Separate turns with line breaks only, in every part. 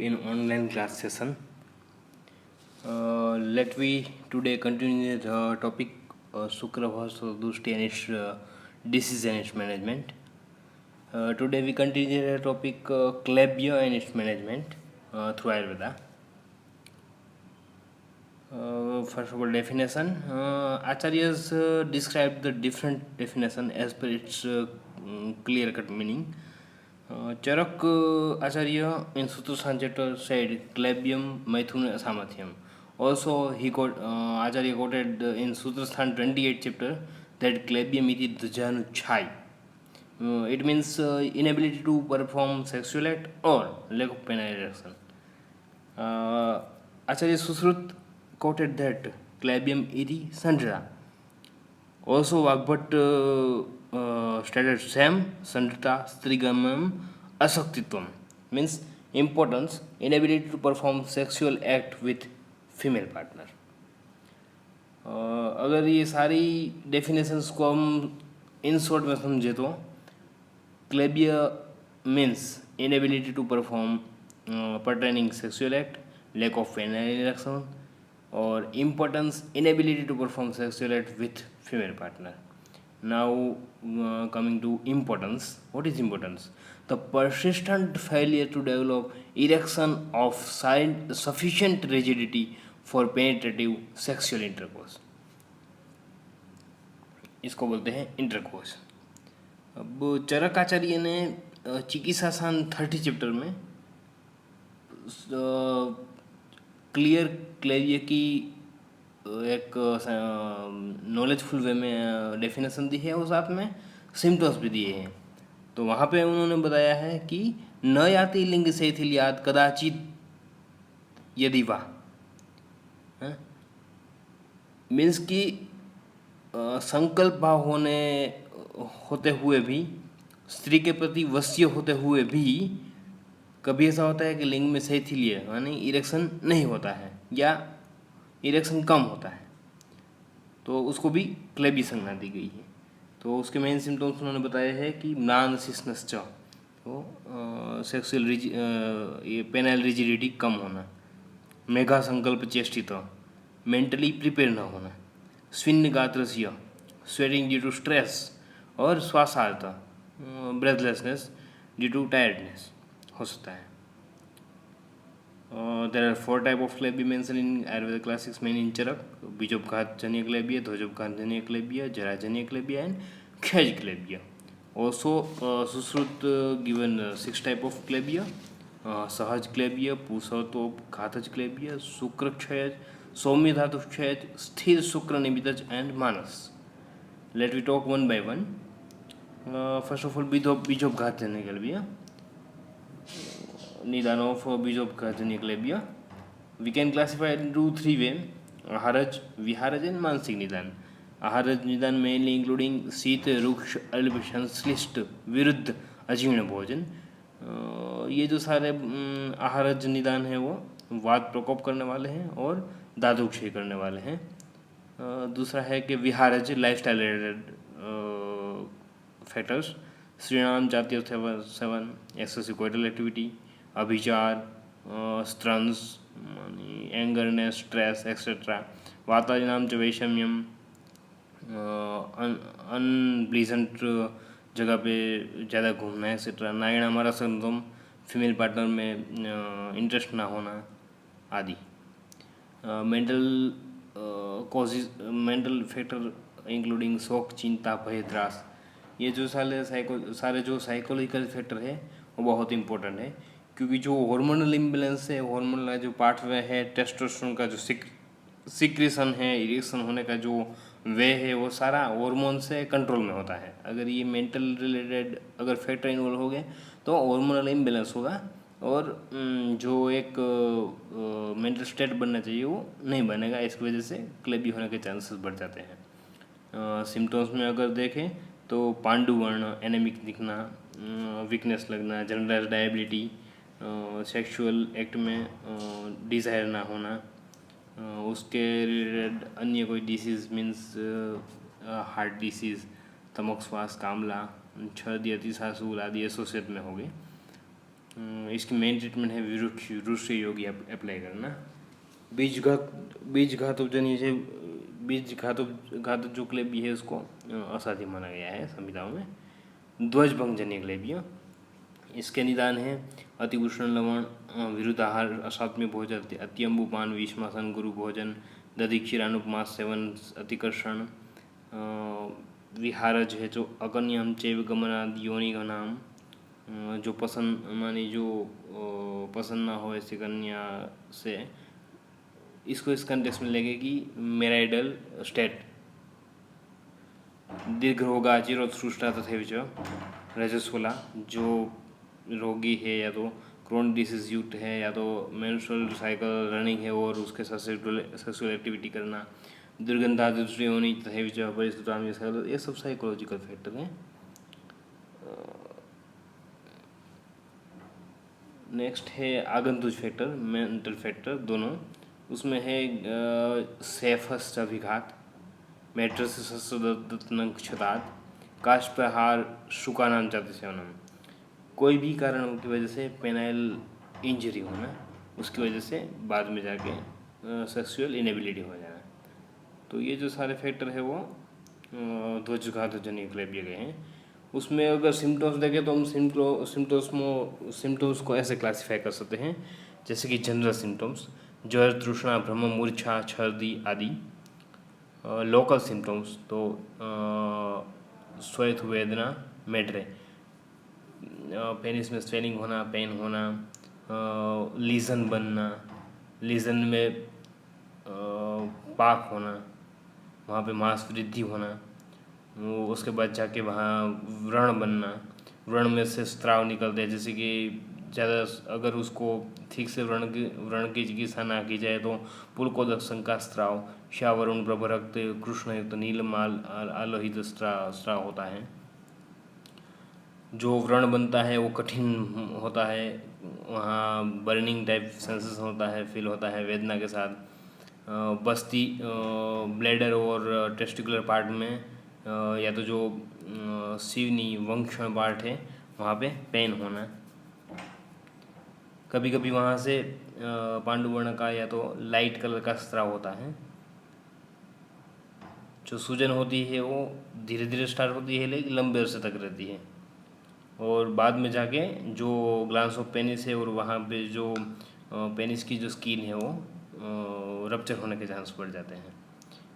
in online class session. Let we today continue the topic Sukravas Dusti and its disease and its management. Today we continue the topic Klebia and its management through Ayurveda. First of all, definition. Acharyas describe the different definition as per its clear-cut meaning. Charak Acharya in Sutrasthana chapter said Klebium Maithuna Samathyam. Also, Acharya quoted in Sutrasthana 28 chapter that Klebium iti djanu chai. It means inability to perform sexual act or lack of penile erection. Acharya Susrut quoted that Klebium iti sandra. Also, Vagbhat stated Sam Sandrita Strigamam Asaktitvam means importance, inability to perform sexual act with female partner. अगर ये सारी definitions को हम in short में समझे तो क्लेबिया means inability to perform pertaining sexual act, lack of penile erection, or importance, inability to perform sexual act with female partner. Now coming to importance. What is importance? The persistent failure to develop erection of sufficient rigidity for penetrative sexual intercourse. इसको बोलते हैं intercourse. अब चरकाचार्य ने चिकित्सासान 30 chapter में clear की एक knowledgeful वे में definition दी है और साथ में सिम्टम्स भी दिए हैं. तो वहाँ पे उन्होंने बताया है कि न याति लिंग शैथिल्याद कदाचित यदि वाह मीन्स कि संकल्प भाव होते हुए भी स्त्री के प्रति वश्य होते हुए भी कभी ऐसा होता है कि लिंग में शैथिल्य यानी इरेक्शन नहीं होता है या इरेक्शन कम होता है, तो उसको भी क्लेबी संज्ञा दी गई है. तो उसके मेन सिम्टम्स उन्होंने बताया है कि नानसिस्नश्च, तो सेक्सुअल ये पेनाइल रिजिडिटी कम होना, मेघा संकल्प चेष्टित, मेंटली प्रिपेयर न होना, स्विन्न गात्रस्य, स्वेटिंग ड्यू टू स्ट्रेस और श्वासार्थ ब्रेथलेसनेस ड्यू टू टायर्डनेस हो सकता है. There are 4 type of क्लेबी mentioned in Ayurveda classics main in Charak: बीजोपघात जन्य क्लेबिया, ध्वजोपघात जन्य क्लेबिया, जराजन्य क्लेबिया and खेज क्लेबिया. Also Susrut given 6 type of क्लेबिया: सहज क्लेबिया, पूसवतोपघातज क्लेबिया, शुक्र क्षयज, सौम्य धातु क्षयज, स्थिर शुक्र निमितज and Manas. Let we talk one by one. First of all, बीजोपघात जन्य क्लेबिया. Nidan of बीजोपघातजन्य क्लेबिया. We can classify it into 3 ways: आहारज, विहारज and मानसिक निदान. आहारज निदान mainly including शीत, रुक्ष, अल्प, संश्लिष्ट, विरुद्ध, अजीर्ण भोजन. ये जो सारे आहारज निदान हैं वो वात प्रकोप करने वाले हैं और दादु क्षय करने वाले हैं. दूसरा है कि विहारज लाइफस्टाइल रिलेटेड फैक्टर्स: श्रीणाम जातीय सेवन, एक्सेसिव कोइटल एक्टिविटी, अभिचार, स्त्रंस, एंगरनेस, स्ट्रेस एक्सेट्रा. वातादिनाम च वैषम्यम, अनप्लीजेंट जगह पे ज़्यादा घूमना एक्सेट्रा. नायणाम रसंतम, फीमेल पार्टनर में इंटरेस्ट ना होना आदि. Mental causes, mental factor including शोक, चिंता, भय, त्रास. ये जो सारे जो साइकोलॉजिकल फैक्टर है वो बहुत इंपॉर्टेंट है, क्योंकि जो हार्मोनल इम्बैलेंस है, हार्मोनल जो पाथवे है, टेस्टोस्टेरोन का जो सिक्रेशन है, इरेक्शन होने का जो वे है, वो सारा हार्मोन से कंट्रोल में होता है. अगर ये मेंटल रिलेटेड अगर फैक्टर इन्वॉल्व हो गए तो हार्मोनल इम्बैलेंस होगा और जो एक मेंटल स्टेट बनना चाहिए वो नहीं बनेगा. इसकी वजह से क्लेबी होने के चांसेस बढ़ जाते हैं. सिम्टम्स में अगर देखें तो पांडुवर्ण, एनेमिक दिखना, वीकनेस लगना, जनरल डायबिलिटी, सेक्सुअल एक्ट में डिज़ायर ना होना, उसके रिलेटेड अन्य कोई डिसीज़ मीन्स हार्ट डिसीज़, तमक श्वास, कामला, छर्दी, अतिसार, सूल आदि एसोसिएट में हो गए. इसकी मेन ट्रीटमेंट है विरुष्य योग अप्लाई करना। घातक जो क्लेबी है उसको असाध्य माना गया है संविधाओं में। ध्वज भंगजन्य क्लेबिया, इसके निदान है अति उष्ण लवण, विरुद्ध आहार, असात्म्य भोजन, अति अम्बुपान, विषमासन, गुरु भोजन, दधि क्षीरानुपमास सेवन, अतिकर्षण, विहारज है जो अकन्याम चैव गमनादि योनिगनाम, जो पसंद मानी जो पसंद ना हो ऐसी कन्या से, इसको इस कंटेक्स्ट में लेंगे कि मेराइडल स्टेट, दीर्घ रोगा चिरोत्सृष्टा तथा च रजस्वला, जो रोगी है या तो क्रोन डिसीज युक्त है या तो मेंस्ट्रुअल साइकिल रनिंग है और उसके साथ सेक्सुअल एक्टिविटी करना, दुर्गंधा दूसरी होनी तथा परिस्थिति, ये सब साइकोलॉजिकल फैक्टर हैं। नेक्स्ट है आगंतुक फैक्टर, मेंटल फैक्टर दोनों। उसमें है सेफस्ट अभिघात, मेट्रसदत्तनं क्षतात्, काशप्रहार, शुकानाम चाति सेवनम, कोई भी कारण की वजह से पेनाइल इंजरी होना, उसकी वजह से बाद में जाके सेक्सुअल इनेबिलिटी हो जाना। तो ये जो सारे फैक्टर है वो ध्वजघातजन्य क्लेबिया गए हैं। उसमें अगर सिम्टम्स देखें तो हम सिम्टम्स को ऐसे क्लासीफाई कर सकते हैं, जैसे कि जनरल सिम्टम्स ज्वर, तृष्णा, भ्रम, मूर्छा, छर्दी आदि। लोकल सिम्टम्स तो श्वेत वेदना, मेड्रे, पेनिस में स्वेलिंग होना, पेन होना, लीजन बनना, लीजन में पाक होना, वहाँ पे मांस वृद्धि होना, उसके बाद जाके वहाँ व्रण बनना, व्रण में से स्त्राव निकलते हैं, जैसे कि ज़्यादा अगर उसको ठीक से व्रण की चिकित्सा ना की जाए तो पुलकोदक का स्त्राव, श्यावरुण प्रभरक्त कृष्णयुक्त नीलमाल आलोहित स्त्राव होता है। जो व्रण बनता है वो कठिन होता है, वहाँ बर्निंग टाइप सेंसेशन होता है, फील होता है वेदना के साथ। बस्ती ब्लैडर और टेस्टिकुलर पार्ट में या तो जो सीवनी वंक्षण पार्ट है वहाँ पे पेन होना। कभी कभी वहाँ से पांडुवर्ण का या तो लाइट कलर का स्त्राव होता है। जो सूजन होती है वो धीरे धीरे स्टार्ट होती है लेकिन लंबे अरसे तक रहती है, और बाद में जाके जो ग्लांस ऑफ पेनिस है और वहाँ पे जो पेनिस की जो स्किन है वो रप्चर होने के चांस बढ़ जाते हैं।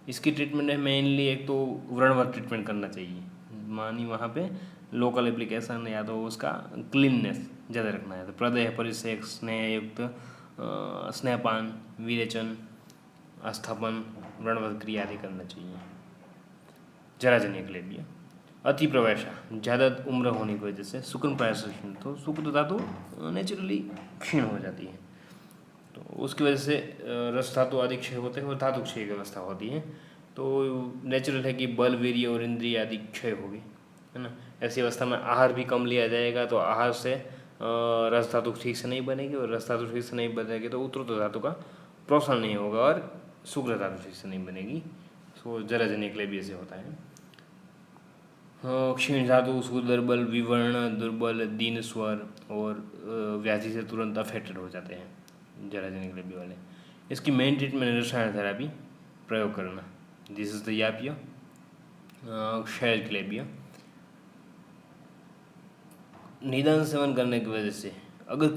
इसकी ट्रीटमेंट है मेनली, एक तो व्रणवर्त ट्रीटमेंट करना चाहिए, मानी वहाँ पे लोकल एप्लीकेशन या तो उसका क्लीननेस ज़्यादा रखना है, तो प्रदय परिसेक स्नेहयुक्त स्नेहपान, विरेचन, आस्थापन, व्रणवर्त क्रिया आदि करना चाहिए। जराजन्य क्लेबिया, अति प्रवेशा, ज़्यादा उम्र होने की वजह से शुक्र प्रायश्चित, तो शुक्र धातु नेचुरली क्षीण हो जाती है, तो उसकी वजह से रस धातु आदि क्षय होते हैं और धातु क्षय की अवस्था होती है। तो नेचुरल है कि बल, वीर्य और इंद्रिय आदि क्षय होगी, है ना। ऐसी अवस्था में आहार भी कम लिया जाएगा तो आहार से रस धातु ठीक से नहीं बनेगी, और रस धातु ठीक से नहीं बनेगी तो उत्तरोत्तर धातु का प्रोत्साहन नहीं होगा और शुक्र धातु ठीक से नहीं बनेगी। सो जराजन्य क्लेबिया से होता है। क्षीण धातु उसको दुर्बल, विवर्ण, दुर्बल, दीन स्वर और व्याधि से तुरंत अफेक्टेड हो जाते हैं जराजन्य क्लेबिया वाले। इसकी मेन ट्रीटमेंट रसायन थेरेपी प्रयोग करना। दिस इज द यापिया क्षय क्लेबिया। निदान सेवन करने की वजह से अगर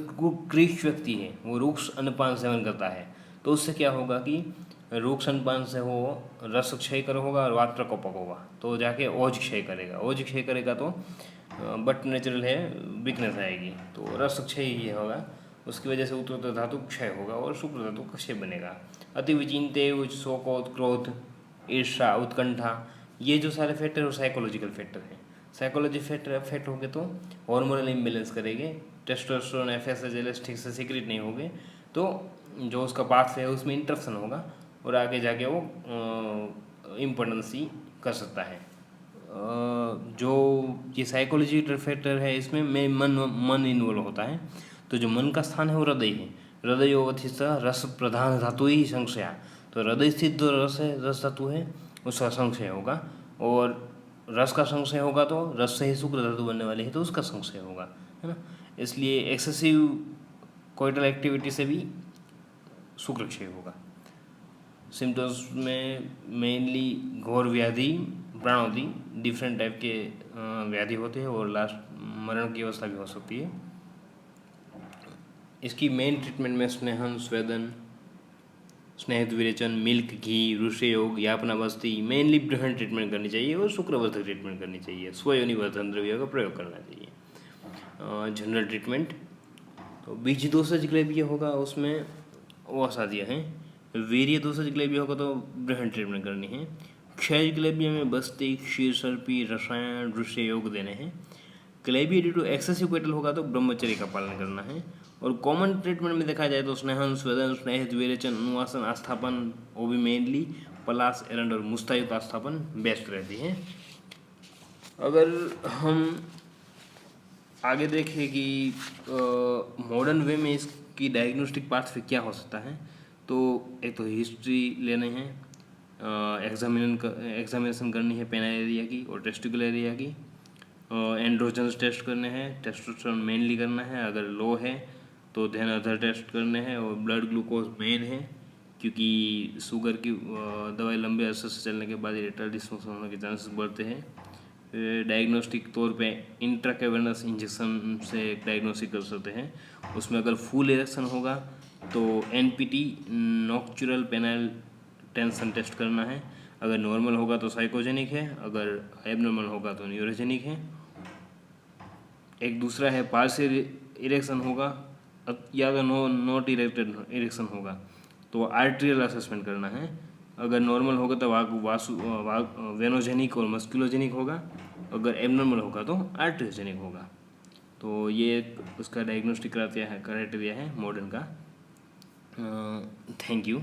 कृष व्यक्ति है वो रुक्ष अन्नपान सेवन करता है तो उससे क्या होगा कि रुक्ष अन्नपान से वो रस क्षय कर होगा और वात प्रकोपक होगा, तो जाके ओज क्षय करेगा। ओज क्षय करेगा तो बट नेचुरल है वीकनेस आएगी, तो रस क्षय ही होगा, उसकी वजह से उत्तरोत्तर धातु क्षय होगा और शुक्र धातु का क्षय बनेगा। अति विचिंते शोक, क्रोध, ईर्षा, उत्कंठा, ये जो सारे फैक्टर है वो साइकोलॉजिकल फैक्टर हैं। साइकोलॉजी फैक्टर अफेक्ट होंगे तो हार्मोनल इम्बेलेंस करेंगे, टेस्टोस्टेरोन, एफएसएच ठीक से सीक्रेट नहीं होंगे तो जो उसका पाथ है उसमें इंटरप्शन होगा और आगे जाके वो इम्पोर्टेंसी कर सकता है। जो ये साइकोलॉजिकल फैक्टर है इसमें मन इन्वॉल्व होता है, तो जो मन का स्थान है वो हृदय है। हृदयोवथित रस प्रधान धातु ही संशया, तो हृदय स्थित जो रस है, रस धातु है उसका संशय होगा, और रस का संशय होगा तो रस से ही शुक्र धातु बनने वाली है तो उसका संशय होगा, है ना। इसलिए एक्सेसिव कोइटल एक्टिविटी से भी शुक्रक्षय होगा। सिम्टम्स में मेनली घोर व्याधि, प्राणोधि, डिफरेंट टाइप के व्याधि होते हैं और लास्ट मरण की अवस्था भी हो सकती है। इसकी मेन ट्रीटमेंट में स्नेहन, स्वेदन, स्नेहित विरेचन, मिल्क घी, रुष्य योग, यापनावस्थी, मेनली बृहण ट्रीटमेंट करनी चाहिए और शुक्रवर्धक ट्रीटमेंट करनी चाहिए। स्वयोनिवर्धन द्रव्य का प्रयोग करना चाहिए। जनरल ट्रीटमेंट तो बीज दोषज ग्लेबिया होगा, उसमें औषधियाँ हैं। वीर्य दोषज ग्लेबिया होगा तो बृहण ट्रीटमेंट करनी है। क्षय ग्लेबिया में बस्ती, क्षीर सर्पी, रसायन, रुष्य योग देने हैं। ग्लेबिया ड्यू टू एक्सेसिव कोइटल होगा तो ब्रह्मचर्य का पालन करना है। और कॉमन ट्रीटमेंट में देखा जाए तो स्नेहन, स्वेदन, स्नेहित विरेचन, अनुवासन, आस्थापन, वो भी मेनली पलास, एरंड और मुस्तायुक्त आस्थापन बेस्ट रहती है। अगर हम आगे देखें कि मॉडर्न वे में इसकी डायग्नोस्टिक पाथवे क्या हो सकता है, तो एक तो हिस्ट्री लेने हैं, एग्जामिनेशन करनी है पेनाइल एरिया की और टेस्टिकुलर एरिया की, एंड्रोजन्स टेस्ट करने हैं, टेस्टोस्टेरोन मेनली करना है, अगर लो है तो देन अदर टेस्ट करने हैं, और ब्लड ग्लूकोज मेन है क्योंकि शुगर की दवाई लंबे अरसे से चलने के बाद इरेक्टाइल डिस्फंक्शन होने के चांसेस बढ़ते हैं। डायग्नोस्टिक तौर पे इंट्राकेवेनस इंजेक्शन से डायग्नोस्टिक कर सकते हैं। उसमें अगर फुल इरेक्शन होगा तो NPT, nocturnal penile tension test करना है। अगर नॉर्मल होगा तो साइकोजेनिक है, अगर एबनॉर्मल होगा तो न्यूरोजेनिक है। एक दूसरा है पार्शियल इरेक्शन होगा या अगर नॉट इरेक्टेड इरेक्शन होगा तो आर्ट्रियल असेसमेंट करना है। अगर नॉर्मल होगा तो वेनोजेनिक और मस्कुलोजेनिक होगा, अगर एबनॉर्मल होगा तो आर्ट्रियोजेनिक होगा। तो ये उसका डायग्नोस्टिक क्राइटेरिया है मॉडर्न का। Thank you.